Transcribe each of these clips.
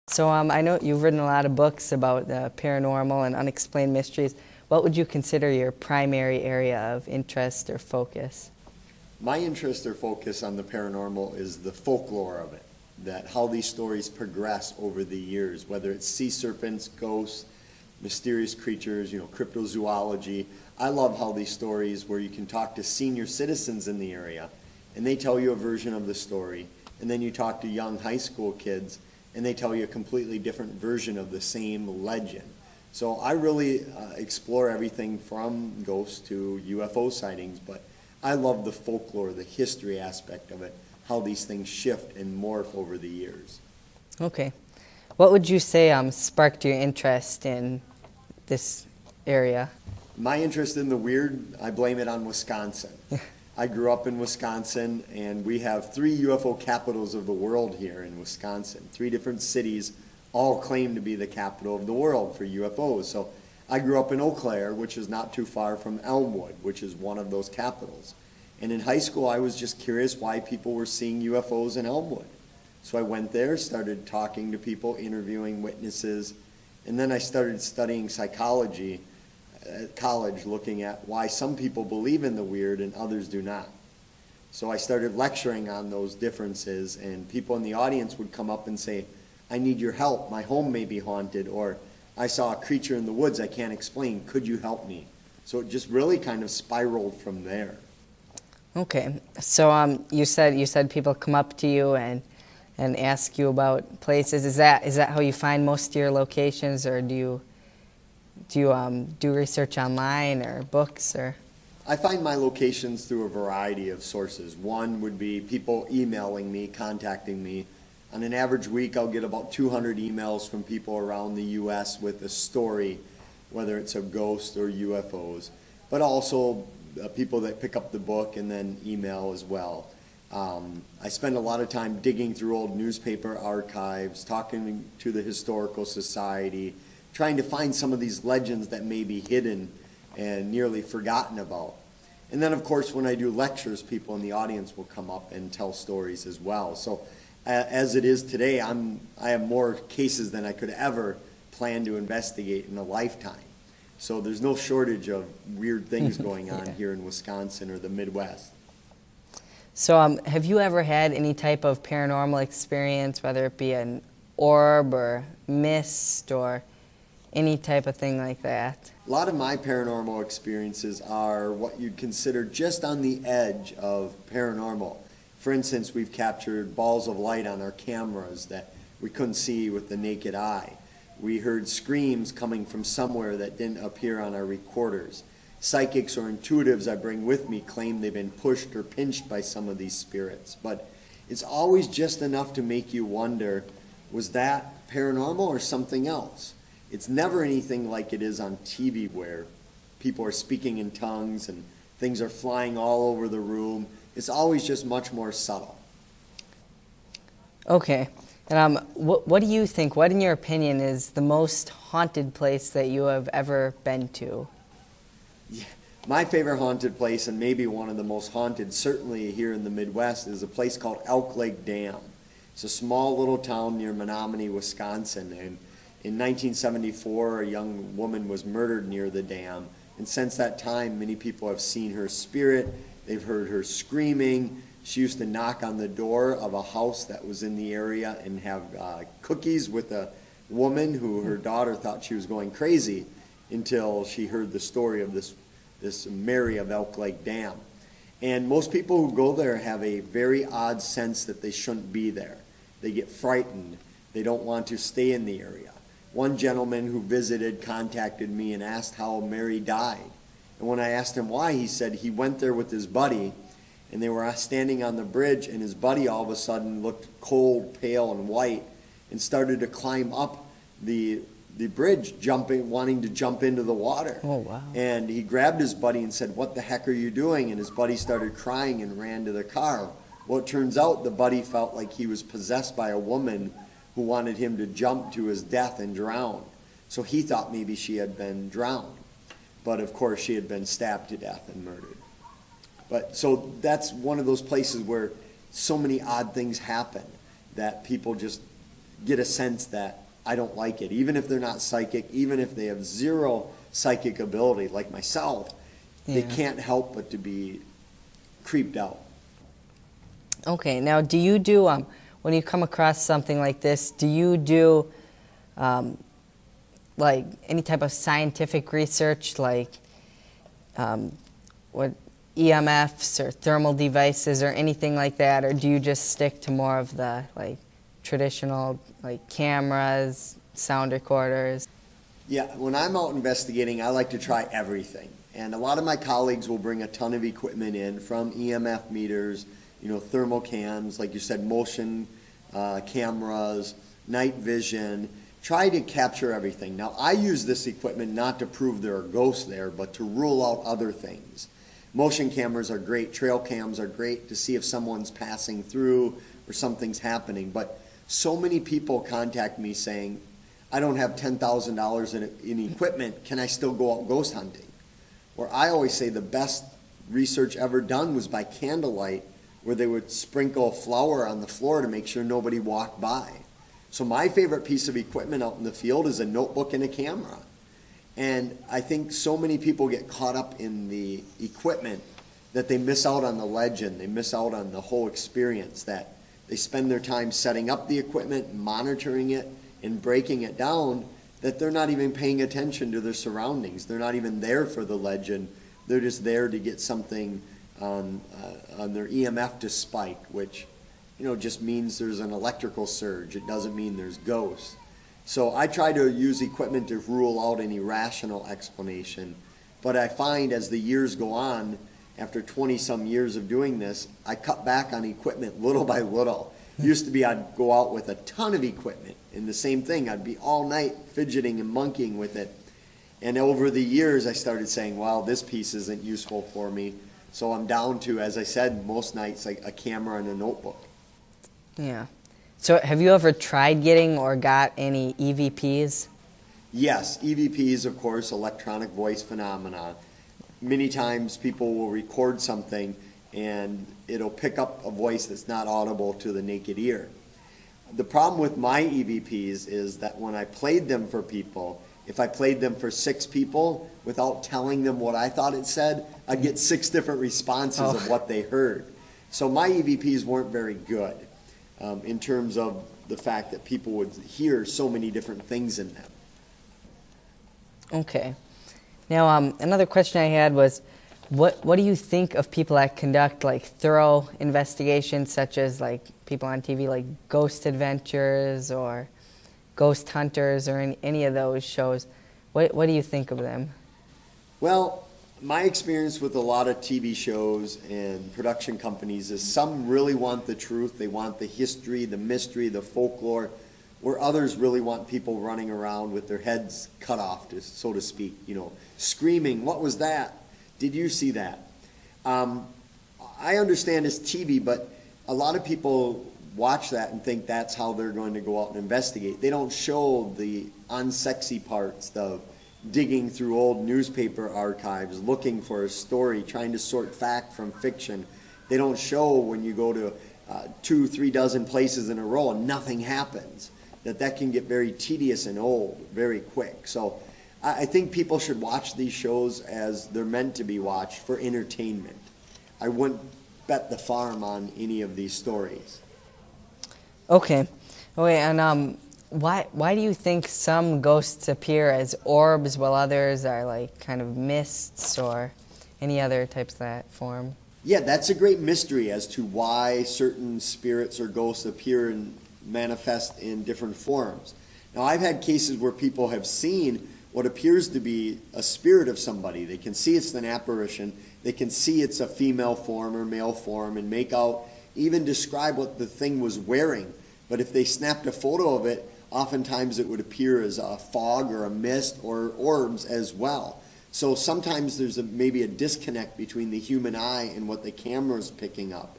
So I know you've written a lot of books about the paranormal and unexplained mysteries. What would you consider your primary area of interest or focus? My interest or focus on the paranormal is the folklore of it, that how these stories progress over the years, whether it's sea serpents, ghosts, mysterious creatures, cryptozoology. I love how these stories where you can talk to senior citizens in the area and they tell you a version of the story, and then you talk to young high school kids and they tell you a completely different version of the same legend. So I really explore everything from ghosts to UFO sightings, but I love the folklore, the history aspect of it, how these things shift and morph over the years. Okay. What would you say sparked your interest in this area? My interest in the weird, I blame it on Wisconsin. I grew up in Wisconsin, and we have 3 UFO capitals of the world here in Wisconsin. 3 different cities all claim to be the capital of the world for UFOs. So I grew up in Eau Claire, which is not too far from Elmwood, which is one of those capitals. And in high school, I was just curious why people were seeing UFOs in Elmwood. So I went there, started talking to people, interviewing witnesses, and then I started studying psychology at college, looking at why some people believe in the weird and others do not. So I started lecturing on those differences, and people in the audience would come up and say, "I need your help, my home may be haunted," or "I saw a creature in the woods I can't explain, could you help me?" So it just really kind of spiraled from there. Okay. So you said people come up to you and ask you about places. Is that how you find most of your locations, or do you do research online or books or? I find my locations through a variety of sources. One would be people emailing me, contacting me. On an average week, I'll get about 200 emails from people around the U.S. with a story, whether it's a ghost or UFOs, but also people that pick up the book and then email as well. I spend a lot of time digging through old newspaper archives, talking to the Historical Society, trying to find some of these legends that may be hidden and nearly forgotten about. And then, of course, when I do lectures, people in the audience will come up and tell stories as well. So as it is today, I have more cases than I could ever plan to investigate in a lifetime. So there's no shortage of weird things going on here in Wisconsin or the Midwest. So have you ever had any type of paranormal experience, whether it be an orb or mist or any type of thing like that? A lot of my paranormal experiences are what you'd consider just on the edge of paranormal. For instance, we've captured balls of light on our cameras that we couldn't see with the naked eye. We heard screams coming from somewhere that didn't appear on our recorders. Psychics or intuitives I bring with me claim they've been pushed or pinched by some of these spirits. But it's always just enough to make you wonder, was that paranormal or something else? It's never anything like it is on TV where people are speaking in tongues and things are flying all over the room. It's always just much more subtle. Okay. And what do you think, what in your opinion is the most haunted place that you have ever been to? Yeah. My favorite haunted place, and maybe one of the most haunted, certainly here in the Midwest, is a place called Elk Lake Dam. It's a small little town near Menominee, Wisconsin, and in 1974, a young woman was murdered near the dam, and since that time, many people have seen her spirit. They've heard her screaming. She used to knock on the door of a house that was in the area and have cookies with a woman who her daughter thought she was going crazy until she heard the story of this Mary of Elk Lake Dam. And most people who go there have a very odd sense that they shouldn't be there. They get frightened. They don't want to stay in the area. One gentleman who visited contacted me and asked how Mary died. And when I asked him why, he said he went there with his buddy, and they were standing on the bridge, and his buddy all of a sudden looked cold, pale, and white, and started to climb up the bridge, wanting to jump into the water. Oh, wow. And he grabbed his buddy and said, "What the heck are you doing?" And his buddy started crying and ran to the car. Well, it turns out the buddy felt like he was possessed by a woman who wanted him to jump to his death and drown. So he thought maybe she had been drowned. But of course she had been stabbed to death and murdered. But so that's one of those places where so many odd things happen that people just get a sense that I don't like it. Even if they're not psychic, even if they have zero psychic ability like myself, they can't help but to be creeped out. Okay, now do you do, when you come across something like this, do you do like any type of scientific research, like what EMFs or thermal devices or anything like that, or do you just stick to more of the like traditional like cameras, sound recorders? Yeah, when I'm out investigating, I like to try everything. And a lot of my colleagues will bring a ton of equipment in, from EMF meters, thermal cams, like you said, motion cameras, night vision, try to capture everything. Now, I use this equipment not to prove there are ghosts there, but to rule out other things. Motion cameras are great, trail cams are great to see if someone's passing through or something's happening. But so many people contact me saying, I don't have $10,000 in equipment, can I still go out ghost hunting? Where I always say the best research ever done was by candlelight, where they would sprinkle flour on the floor to make sure nobody walked by. So my favorite piece of equipment out in the field is a notebook and a camera. And I think so many people get caught up in the equipment that they miss out on the legend, they miss out on the whole experience, that they spend their time setting up the equipment, monitoring it, and breaking it down, that they're not even paying attention to their surroundings. They're not even there for the legend. They're just there to get something on their EMF to spike, which just means there's an electrical surge. It doesn't mean there's ghosts. So I try to use equipment to rule out any rational explanation. But I find as the years go on, after 20-some years of doing this, I cut back on equipment little by little. Used to be I'd go out with a ton of equipment, and the same thing, I'd be all night fidgeting and monkeying with it. And over the years, I started saying, well, this piece isn't useful for me. So I'm down to, as I said, most nights, like a camera and a notebook. Yeah. So have you ever tried getting or got any EVPs? Yes, EVPs, of course, electronic voice phenomena. Many times people will record something and it'll pick up a voice that's not audible to the naked ear. The problem with my EVPs is that when I played them for people, if I played them for 6 people without telling them what I thought it said, I'd get 6 different responses of what they heard. So my EVPs weren't very good in terms of the fact that people would hear so many different things in them. Okay. Now, another question I had was, what do you think of people that conduct like thorough investigations, such as like people on TV, like Ghost Adventures or Ghost Hunters or any of those shows? What do you think of them? Well, my experience with a lot of TV shows and production companies is some really want the truth. They want the history, the mystery, the folklore, where others really want people running around with their heads cut off, so to speak, screaming, "What was that? Did you see that?" I understand it's TV, but a lot of people watch that and think that's how they're going to go out and investigate. They don't show the unsexy parts of digging through old newspaper archives, looking for a story, trying to sort fact from fiction. They don't show when you go to 2-3 dozen places in a row and nothing happens. That can get very tedious and old very quick. So I think people should watch these shows as they're meant to be watched, for entertainment. I wouldn't bet the farm on any of these stories. Okay. And why do you think some ghosts appear as orbs while others are like kind of mists or any other types of that form? Yeah, that's a great mystery as to why certain spirits or ghosts appear and manifest in different forms. Now, I've had cases where people have seen what appears to be a spirit of somebody. They can see it's an apparition. They can see it's a female form or male form and make out, even describe what the thing was wearing. But if they snapped a photo of it, oftentimes it would appear as a fog or a mist or orbs as well. So sometimes there's maybe a disconnect between the human eye and what the camera's picking up.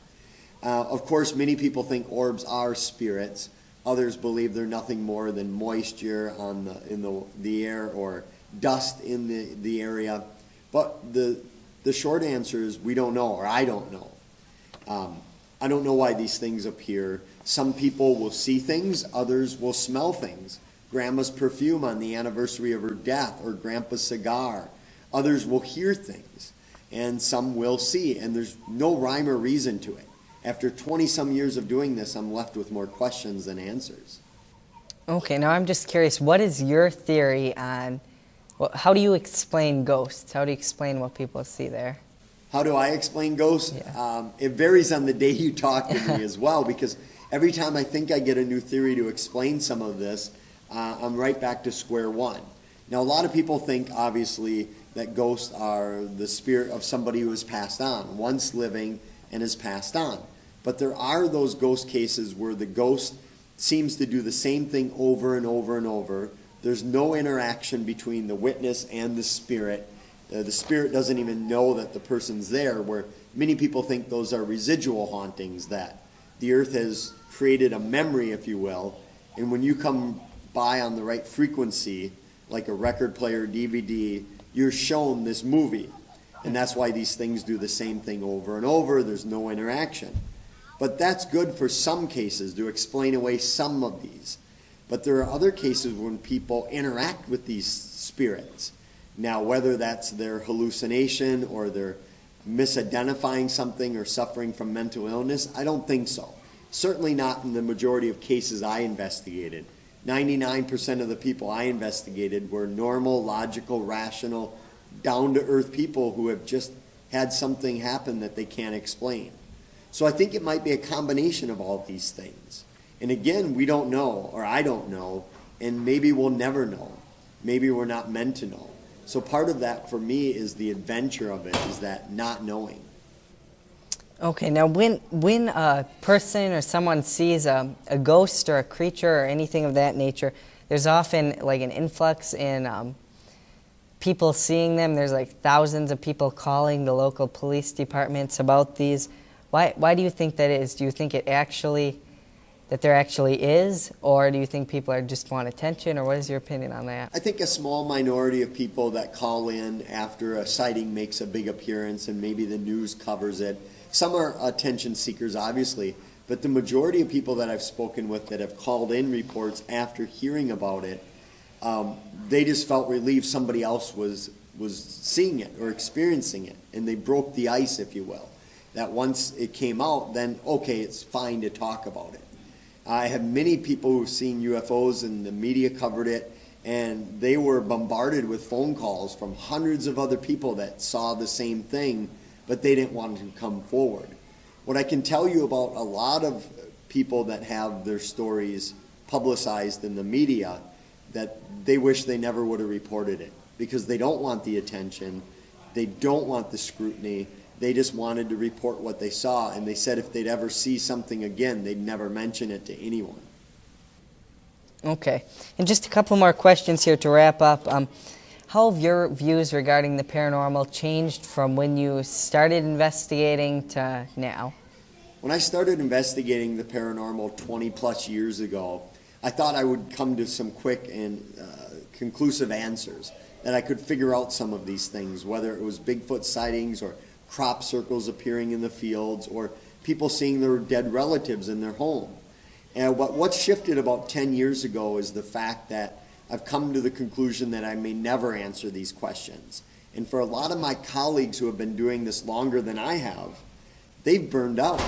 Of course, many people think orbs are spirits. Others believe they're nothing more than moisture in the air or dust in the area. But the short answer is we don't know, or I don't know. I don't know why these things appear. Some people will see things, others will smell things. Grandma's perfume on the anniversary of her death, or Grandpa's cigar. Others will hear things, and some will see, and there's no rhyme or reason to it. After 20-some years of doing this, I'm left with more questions than answers. Okay, now I'm just curious, what is your theory on, how do you explain ghosts? How do you explain what people see there? How do I explain ghosts? Yeah. It varies on the day you talk to me as well, because every time I think I get a new theory to explain some of this, I'm right back to square one. Now, a lot of people think, obviously, that ghosts are the spirit of somebody who has passed on, once living and has passed on. But there are those ghost cases where the ghost seems to do the same thing over and over and over. There's no interaction between the witness and the spirit. The spirit doesn't even know that the person's there, where many people think those are residual hauntings, that the earth has created a memory, if you will, and when you come by on the right frequency, like a record player, DVD, you're shown this movie. And that's why these things do the same thing over and over. There's no interaction. But that's good for some cases, to explain away some of these. But there are other cases when people interact with these spirits. Now, whether that's their hallucination or they're misidentifying something or suffering from mental illness, I don't think so. Certainly not in the majority of cases I investigated. 99% of the people I investigated were normal, logical, rational, down-to-earth people who have just had something happen that they can't explain. So I think it might be a combination of all these things. And again, we don't know, or I don't know, and maybe we'll never know. Maybe we're not meant to know. So part of that for me is the adventure of it, is that not knowing. Okay, now when a person or someone sees a ghost or a creature or anything of that nature, there's often like an influx in people seeing them. There's like thousands of people calling the local police departments about these. Why do you think that is? Do you think that there actually is, or do you think people just want attention, or what is your opinion on that? I think a small minority of people that call in after a sighting makes a big appearance and maybe the news covers it. Some are attention seekers, obviously, but the majority of people that I've spoken with that have called in reports after hearing about it, they just felt relieved somebody else was seeing it or experiencing it, and they broke the ice, if you will. That once it came out, then okay, it's fine to talk about it. I have many people who've seen UFOs, and the media covered it, and they were bombarded with phone calls from hundreds of other people that saw the same thing, but they didn't want to come forward. What I can tell you about a lot of people that have their stories publicized in the media, that they wish they never would have reported it, because they don't want the attention, they don't want the scrutiny, they just wanted to report what they saw, and they said if they'd ever see something again, they'd never mention it to anyone. Okay, and just a couple more questions here to wrap up. How have your views regarding the paranormal changed from when you started investigating to now? When I started investigating the paranormal 20 plus years ago, I thought I would come to some quick and conclusive answers, that I could figure out some of these things, whether it was Bigfoot sightings or crop circles appearing in the fields or people seeing their dead relatives in their home. And what shifted about 10 years ago is the fact that I've come to the conclusion that I may never answer these questions. And for a lot of my colleagues who have been doing this longer than I have, they've burned out.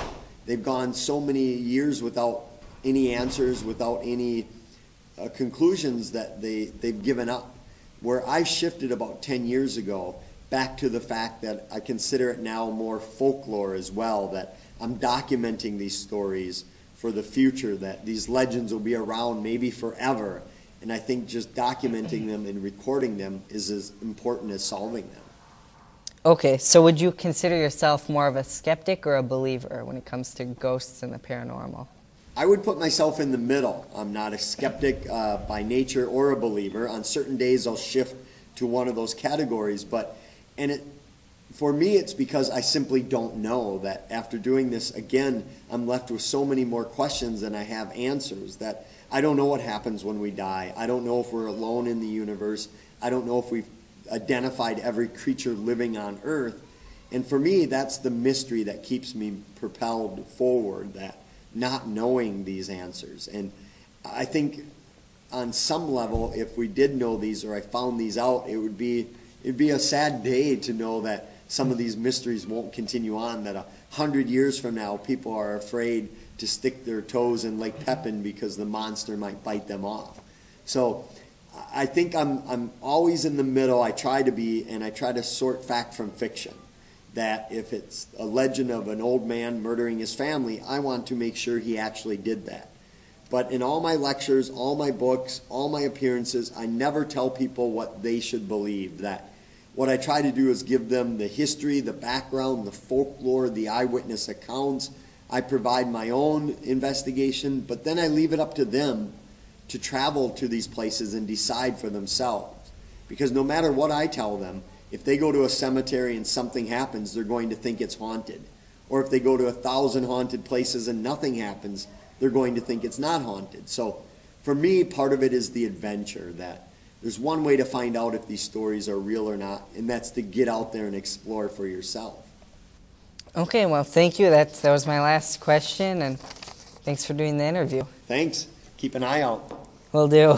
They've gone so many years without any answers, without any conclusions, that they've given up. Where I've shifted about 10 years ago back to the fact that I consider it now more folklore as well, that I'm documenting these stories for the future, that these legends will be around maybe forever. And I think just documenting them and recording them is as important as solving them. Okay, so would you consider yourself more of a skeptic or a believer when it comes to ghosts and the paranormal? I would put myself in the middle. I'm not a skeptic by nature or a believer. On certain days I'll shift to one of those categories, for me it's because I simply don't know, that after doing this again, I'm left with so many more questions than I have answers, that I don't know what happens when we die. I don't know if we're alone in the universe. I don't know if we've identified every creature living on Earth. And for me, that's the mystery that keeps me propelled forward, that not knowing these answers. And I think on some level, if we did know these, or I found these out, it'd be a sad day to know that some of these mysteries won't continue on, that 100 years from now people are afraid to stick their toes in Lake Pepin because the monster might bite them off. So I think I'm always in the middle. I try to be, and I try to sort fact from fiction. That if it's a legend of an old man murdering his family, I want to make sure he actually did that. But in all my lectures, all my books, all my appearances, I never tell people what they should believe. That what I try to do is give them the history, the background, the folklore, the eyewitness accounts. I provide my own investigation, but then I leave it up to them to travel to these places and decide for themselves. Because no matter what I tell them, if they go to a cemetery and something happens, they're going to think it's haunted. Or if they go to 1,000 haunted places and nothing happens, they're going to think it's not haunted. So for me, part of it is the adventure, that there's one way to find out if these stories are real or not, and that's to get out there and explore for yourself. Okay, well, thank you. That was my last question, and thanks for doing the interview. Thanks. Keep an eye out. Will do.